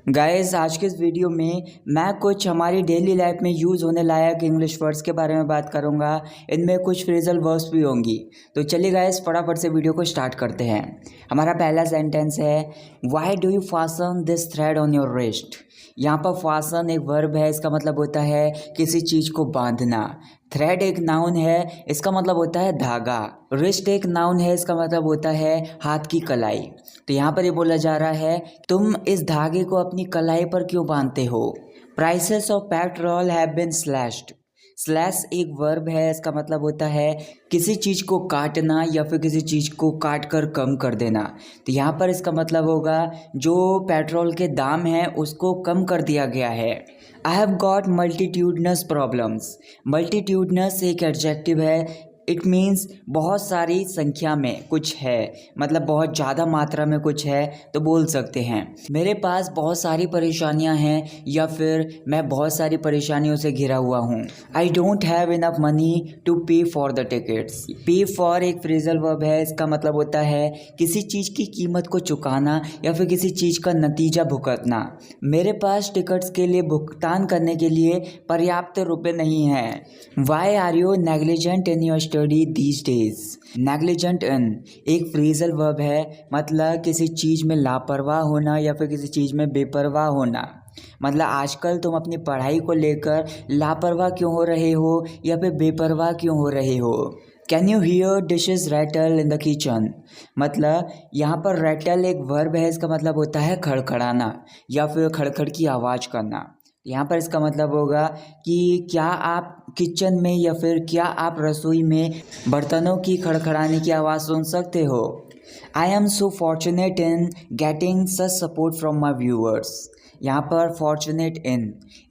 Guys आज के इस वीडियो में मैं कुछ हमारी डेली लाइफ में यूज़ होने लायक इंग्लिश वर्ड्स के बारे में बात करूंगा। इनमें कुछ फ्रेजल वर्ड्स भी होंगी। तो चलिए गाइस फटाफट से वीडियो को स्टार्ट करते हैं। हमारा पहला सेंटेंस है, why do you fasten this thread on your wrist. यहाँ पर फासन एक वर्ब है, इसका मतलब होता है किसी चीज़ को बांधना। थ्रेड एक नाउन है, इसका मतलब होता है धागा। रिस्ट एक नाउन है, इसका मतलब होता है हाथ की कलाई। तो यहाँ पर ये बोला जा रहा है, तुम इस धागे को अपनी कलाई पर क्यों बांधते हो। Prices of petrol have been slashed. Slash एक वर्ब है, इसका मतलब होता है किसी चीज़ को काटना या फिर किसी चीज़ को काट कर कम कर देना। तो यहाँ पर इसका मतलब होगा जो पेट्रोल के दाम हैं उसको कम कर दिया गया है। I have got multitudinous problems. Multitudinous एक एडजेक्टिव है। इट मीन्स बहुत सारी संख्या में कुछ है, मतलब बहुत ज़्यादा मात्रा में कुछ है तो बोल सकते हैं मेरे पास बहुत सारी परेशानियां हैं या फिर मैं बहुत सारी परेशानियों से घिरा हुआ हूँ। I don't have enough money to pay for the tickets. Pay for एक फ्रेजल वर्ब है, इसका मतलब होता है किसी चीज़ की कीमत को चुकाना या फिर किसी चीज़ का नतीजा भुगतना। मेरे पास टिकट्स के लिए भुगतान करने के लिए पर्याप्त रुपए नहीं हैं। Why are you negligent in your study these days. Negligent in एक फ्रेजल वर्ब है, मतलब किसी चीज़ में लापरवाह होना या फिर किसी चीज़ में बेपरवाह होना। मतलब आजकल तुम अपनी पढ़ाई को लेकर लापरवाह क्यों हो रहे हो या फिर बेपरवाह क्यों हो रहे हो। Can you hear dishes rattle in the kitchen. मतलब यहाँ पर रैटल एक वर्ब है, इसका मतलब होता है खड़खड़ाना या फिर खड़खड़ की आवाज़ करना। यहाँ पर इसका मतलब होगा कि क्या आप किचन में या फिर क्या आप रसोई में बर्तनों की खड़खड़ाने की आवाज़ सुन सकते हो। I am so fortunate in getting such support from my viewers. यहाँ पर फॉर्चुनेट इन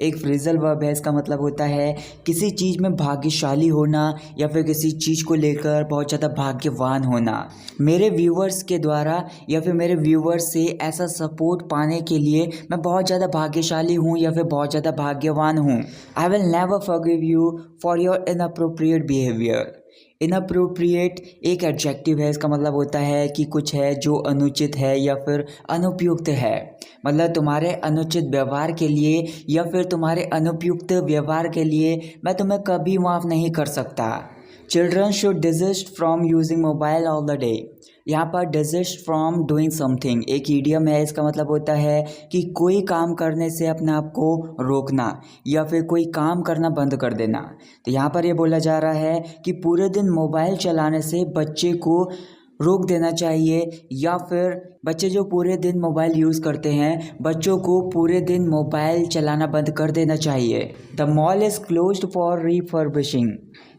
एक फ्रेजल वर्ब है, इसका मतलब होता है किसी चीज़ में भाग्यशाली होना या फिर किसी चीज़ को लेकर बहुत ज़्यादा भाग्यवान होना। मेरे व्यूअर्स के द्वारा या फिर मेरे व्यूअर्स से ऐसा सपोर्ट पाने के लिए मैं बहुत ज़्यादा भाग्यशाली हूँ या फिर बहुत ज़्यादा भाग्यवान हूँ। I will never forgive you for your inappropriate behaviour. Inappropriate एक एडजेक्टिव है, इसका मतलब होता है कि कुछ है जो अनुचित है या फिर अनुपयुक्त है। मतलब तुम्हारे अनुचित व्यवहार के लिए या फिर तुम्हारे अनुपयुक्त व्यवहार के लिए मैं तुम्हें कभी माफ़ नहीं कर सकता। Children should desist from using mobile all the day. यहाँ पर डिजिस्ट फ्रॉम डूइंग समथिंग एक ईडियम है, इसका मतलब होता है कि कोई काम करने से अपने आप को रोकना या फिर कोई काम करना बंद कर देना। तो यहाँ पर ये बोला जा रहा है कि पूरे दिन मोबाइल चलाने से बच्चे को रोक देना चाहिए या फिर बच्चे जो पूरे दिन मोबाइल यूज़ करते हैं बच्चों को पूरे दिन मोबाइल चलाना बंद कर देना चाहिए। The mall is closed for refurbishing.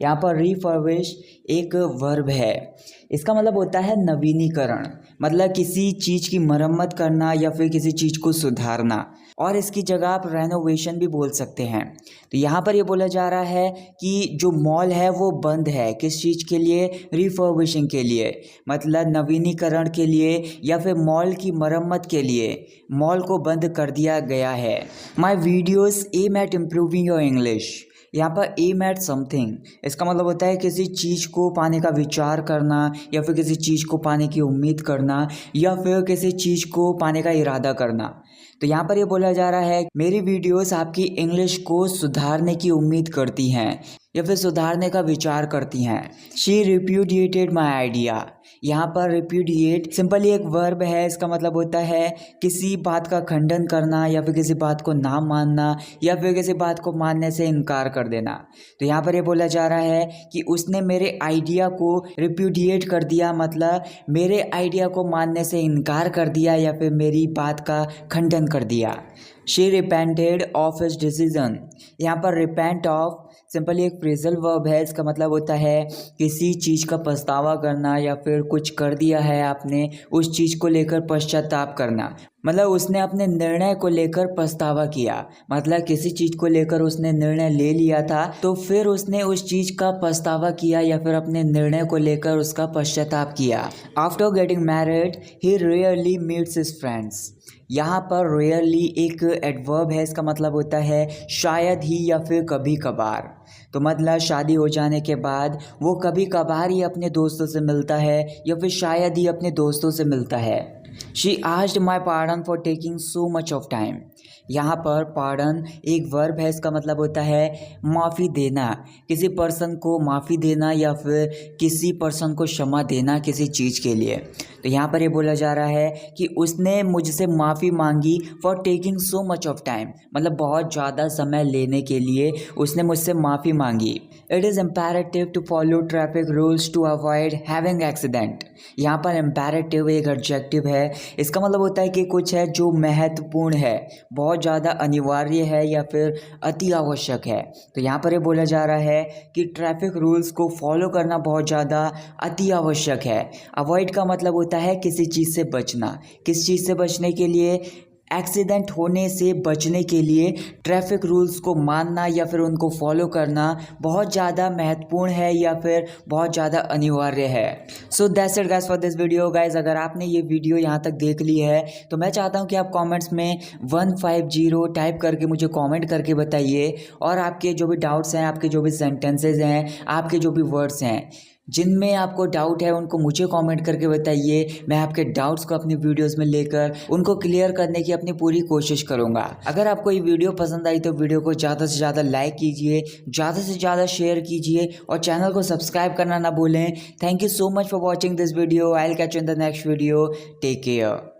यहाँ पर रिफर्बिश एक वर्ब है, इसका मतलब होता है नवीनीकरण, मतलब किसी चीज़ की मरम्मत करना या फिर किसी चीज़ को सुधारना, और इसकी जगह आप रेनोवेशन भी बोल सकते हैं। तो यहाँ पर ये बोला जा रहा है कि जो मॉल है वो बंद है, किस चीज़ के लिए, रिफर्बिशिंग के लिए, मतलब नवीनीकरण के लिए या फिर मॉल की मरम्मत के लिए मॉल को बंद कर दिया गया है। My videos aim at improving your English. यहाँ पर एम एट समथिंग इसका मतलब होता है किसी चीज़ को पाने का विचार करना या फिर किसी चीज़ को पाने की उम्मीद करना या फिर किसी चीज़ को पाने का इरादा करना। तो यहाँ पर ये बोला जा रहा है मेरी वीडियोस आपकी इंग्लिश को सुधारने की उम्मीद करती हैं या फिर सुधारने का विचार करती हैं। She repudiated my idea. यहाँ पर रिप्यूडिएट सिंपली एक वर्ब है, इसका मतलब होता है किसी बात का खंडन करना या फिर किसी बात को ना मानना या फिर किसी बात को मानने से इनकार कर देना। तो यहाँ पर ये बोला जा रहा है कि उसने मेरे आइडिया को रिप्यूडिएट कर दिया, मतलब मेरे आइडिया को मानने से इनकार कर दिया या फिर मेरी बात का खंडन कर दिया। She repented of his decision. यहाँ पर रिपेंट ऑफ सिंपली एक फ्रेजल वर्ब है, इसका मतलब होता है किसी चीज़ का पछतावा करना या फिर कुछ कर दिया है आपने उस चीज़ को लेकर पश्चाताप करना, मतलब उसने अपने निर्णय को लेकर पछतावा किया, मतलब किसी चीज़ को लेकर उसने निर्णय ले लिया था तो फिर उसने उस चीज़ का पछतावा किया या फिर अपने निर्णय को लेकर उसका पश्चाताप किया। After getting married he rarely meets his friends. यहाँ पर रेयरली एक एडवर्ब है, इसका मतलब होता है शायद ही या फिर कभी कभार। तो मतलब शादी हो जाने के बाद वो कभी कभार ही अपने दोस्तों से मिलता है या फिर शायद ही अपने दोस्तों से मिलता है। She asked my pardon for taking so much of time. यहाँ पर पार्डन एक वर्ब है, इसका मतलब होता है माफ़ी देना, किसी पर्सन को माफ़ी देना या फिर किसी पर्सन को क्षमा देना किसी चीज़ के लिए। तो यहाँ पर ये बोला जा रहा है कि उसने मुझसे माफ़ी मांगी for taking so much of time, मतलब बहुत ज़्यादा समय लेने के लिए उसने मुझसे माफ़ी मांगी। It is imperative to follow traffic rules to avoid having accident. यहाँ पर इम्पेरेटिव एक एडजेक्टिव है, इसका मतलब होता है कि कुछ है जो महत्वपूर्ण है, बहुत ज़्यादा अनिवार्य है या फिर अति आवश्यक है। तो यहाँ पर ये बोला जा रहा है कि ट्रैफिक रूल्स को फॉलो करना बहुत ज़्यादा अति आवश्यक है। अवॉइड का मतलब होता है किसी चीज़ से बचना, किस चीज़ से बचने के लिए, एक्सीडेंट होने से बचने के लिए ट्रैफिक रूल्स को मानना या फिर उनको फॉलो करना बहुत ज़्यादा महत्वपूर्ण है या फिर बहुत ज़्यादा अनिवार्य है। So that's it guys for this video. Guys अगर आपने ये वीडियो यहाँ तक देख ली है तो मैं चाहता हूँ कि आप कमेंट्स में 150 टाइप करके मुझे कमेंट करके बताइए, और आपके जो भी डाउट्स हैं, आपके जो भी सेंटेंसेज हैं, आपके जो भी वर्ड्स हैं, जिनमें आपको डाउट है उनको मुझे कमेंट करके बताइए। मैं आपके डाउट्स को अपनी वीडियोस में लेकर उनको क्लियर करने की अपनी पूरी कोशिश करूंगा। अगर आपको ये वीडियो पसंद आई तो वीडियो को ज़्यादा से ज़्यादा लाइक कीजिए, ज़्यादा से ज़्यादा शेयर कीजिए और चैनल को सब्सक्राइब करना ना भूलें। Thank you so much for watching this video. I will catch you in the next video. Take care.